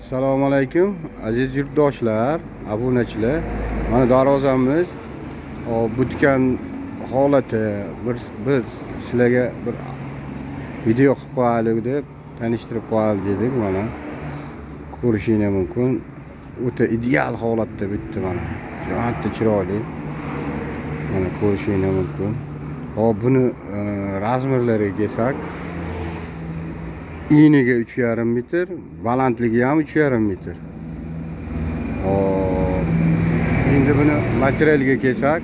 Assalomu alaykum aziz yurtdoshlar, obunachilar. Mana darvozamiz butgan holati biz sizlarga bir video qilib qo'yaylik deb tanishtirib qo'yaylik dedik. Mana ko'rishingiz mumkin. O'ta ideal holatda bitdi mana. Juda chiroyli. Mana ko'rishingiz mumkin. Buni razmerlariga kelsak, eniga 3,5 metr, balandligi ham 3,5 metr. Endi buni materialga kelsak,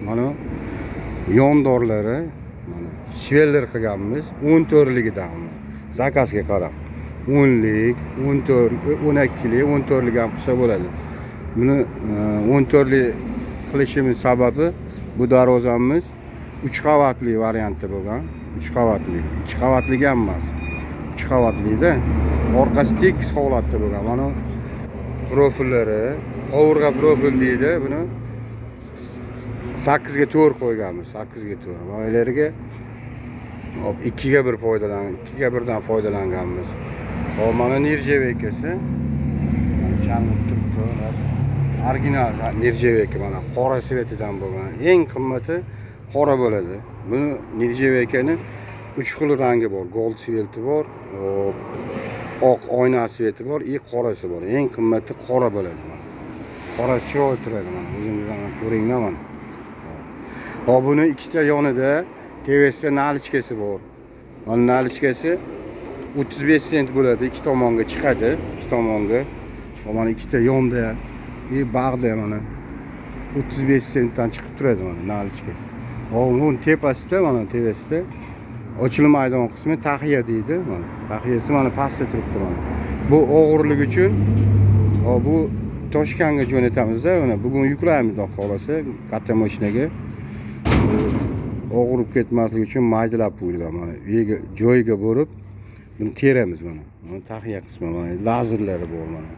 mana yondorlari mana shveller qilganmiz 14ligidan. Zakazga qarab 10lik, 14, 12lik, 14lik ham qilsa bo'ladi. Buni 14lik qilishimiz sababi bu darvozamiz 3 qavatli varianti bo'lgan. 3 qavatli, 2 qavatli ham emas. 3 qavatli-da, orqasi tekis holatda bo'lgan. Mana profillari, qovurg'a profil deydi. Buni 8 ga 4 qo'yganmiz, 8 ga 4. Boylarga 2 ga 1 dan foydalanganmiz. Mana nirjavekasi. Chanib turibdi. Original nirjaveka mana qora svetidan bo'lgan. Eng qimmati qora bo'ladi. Buni nirjavekani 3 xil rangi bor. Gold sveti bor, oq oyna sveti bor, qorasi bor. Eng qimmati qora bo'ladi. Qorasi chiroyli turadi mana. O'zingizdan ko'ringlar mana. Buni ikkita yonida TVSda nalichkasi bor. Mana nalichkasi 35 sent bo'ladi. Ikki tomonga chiqadi, ikki tomonga. Mana ikkita yonda bag'da mana 35 sentdan chiqib turadi mana nalichkasi. Buni tepasida mana TVSda ochilmaydigan qismi tahiya deydi. Mana tahiyasi mana pastda turibdi mana. Bu og'irlik uchun bu Toshkentga jo'natamiz-da. Mana bugun yuklaymiz xudo xolasa katta mashinaga. Og'irib ketmasligi uchun maydalab qo'yilgan mana. Joyiga borib buni teramiz mana. Mana tahiya qismi mana lazerlari bor mana.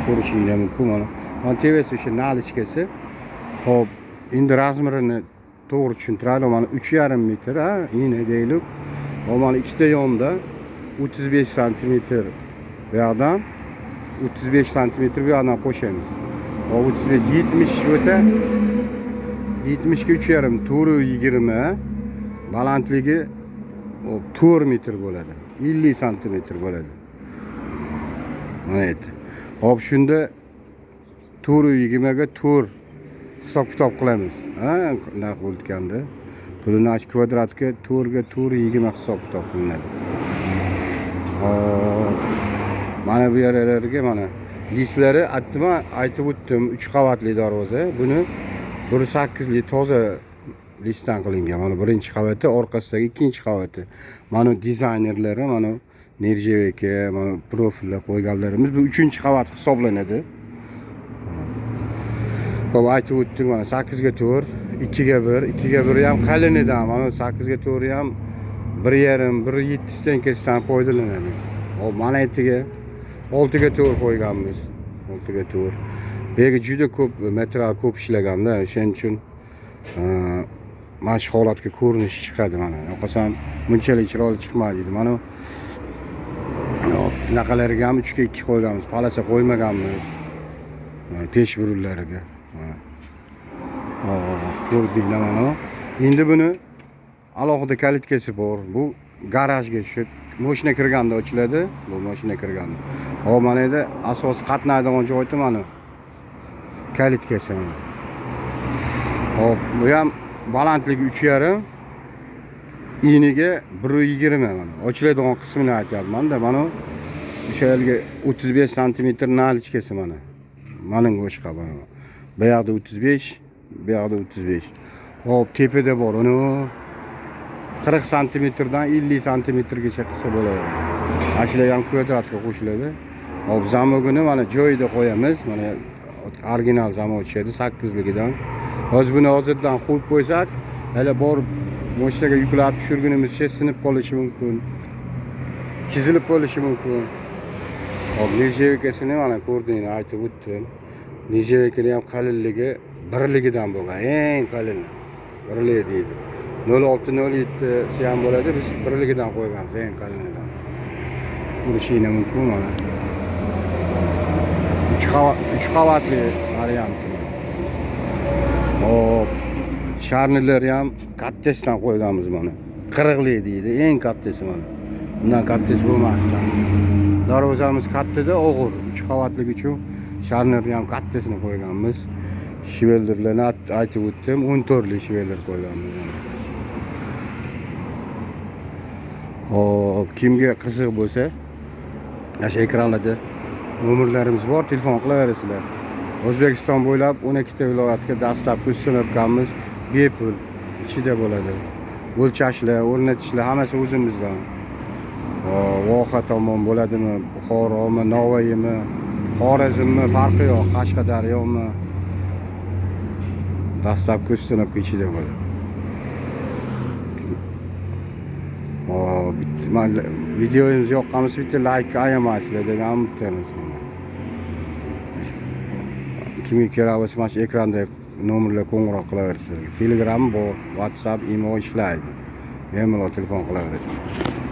Ko'rishingiz mumkin mana. Mana TVS o'sha nalichkasi. Xo'p, endi razmerini to'g'ri tushuntiraylik. Mana 3,5 metr, eni deylik. Mana ikkita yonda 35 sm bu yoqdan 35 sm bu yoqdan qo'shamiz. 35 70 bo'lsa 70 ga 3,5 420 balandligi 4 metr bo'ladi. 50 sm bo'ladi. Mana endi. Hop shunda 420 ga 4 hisob kitob qilamiz. Naq o'tganda. Pulni kvadratga 4 ga 420 hisob kitob qilinadi. Mana bu yerlarga mana listlari aytib o'tdim, 3 qavatli darvoza. Buni 1.8li toza listdan qilingan. Mana birinchi qavati, orqasidagi ikkinchi qavati. Mana dizaynerlari, mana nirjaveka, mana profillar qo'yganlarimiz bu 3-qavat hisoblanadi. Hop, aytib o'tdik mana 8 ga 4, 2 ga 1, 2 ga 1 ham qalinidan, mana 8 ga 4 ham 1,5, 1,7 tenkasidan foydalanadi. Hop, mana etiga 6 ga 4 qo'yganmiz. 6 ga 4. Bu yerga juda ko'p material ko'p ishlaganda, o'shaning uchun mana shu holatga ko'rinish chiqadi mana. Yo'qolsam bunchalik chiroyli chiqmaydi. Mana bunaqalariga ham 3 ga 2 qo'yganmiz, palasa qo'ymaganmiz. Mana pesh burullariga. Ko'rdinglar mana. Endi buni alohida kalitkasi bor. Bu garajga shu mashina kirganda ochiladi. Bu mashina kirganda. Mana edi asos qatnaydigan joyda mana kalitkasi mana. Hop, bu ham balandligi 3,5, eniga 1,20 mana. Ochiladigan qismini aytyapman-da. Mana o'sha yerga 35 sm nalichkasi mana. Mana boshqa mana. Bu yoqda 35, bu yoqda 35. Hop, tepada bor. Uni 40 sm dan 50 sm gacha qilsa bo'ladi. Ashlar ham kvadratga qo'shiladi. Hop, zamogini mana joyida qo'yamiz. Mana original zamog tushadi 8ligidan. Hozir buni hozirdan qo'yib qo'ysak, hali bor mashinaga yuklab tushirgunimizcha sinib qolishi mumkin. Chizilib qolishi mumkin. Hop, nirjavekasini mana ko'rdinglar, aytib o'tdim. Nirjavekani ham qalinligi 1ligidan bo'lgan, eng qalin 1lik deydi. 06, 07 ham bo'ladi, biz 1ligidan qo'yganmiz, eng qalinidan. urishinglar mumkin mana. 3 qavatli varianti. Hop. Sharnirlari ham kattasidan qo'yganmiz mana. 40 deydi, eng kattasi mana. Bundan kattasi bo'lmasdi. Darvozamiz kattida, og'ir. 3 qavatlik uchun sharnirni ham kattasini qo'yganmiz. Shivelderlarni aytib o'tdim, 14 li shivelder qo'yganmiz. Hop, kimga qiziq bo'lsa, mana ekranlarda nomerlarimiz bor, telefon qilaverasizlar. O'zbekiston bo'ylab 12 ta viloyatga dastlabki sinfkamiz bepul ichida bo'ladi. O'lchashlar, o'rnatishlar hammasi o'zimizdan. Voha tomon bo'ladimi, Buxoromi, Navoiymi, Xorazmmi, farqi yo'q, Qashqadaryomi. Dastlabki sinfka ichida bo'ladi. Videomiz yoqqan bo'lsa bitta like ayamaysizlar degan umiddamiz. Kimga kerak bo'lsa mana shu ekranda nomerlar qo'ng'iroq qilaverasizlar. Telegram bor, WhatsApp, imo ishlaydi. Bemalol telefon qilaverasizlar.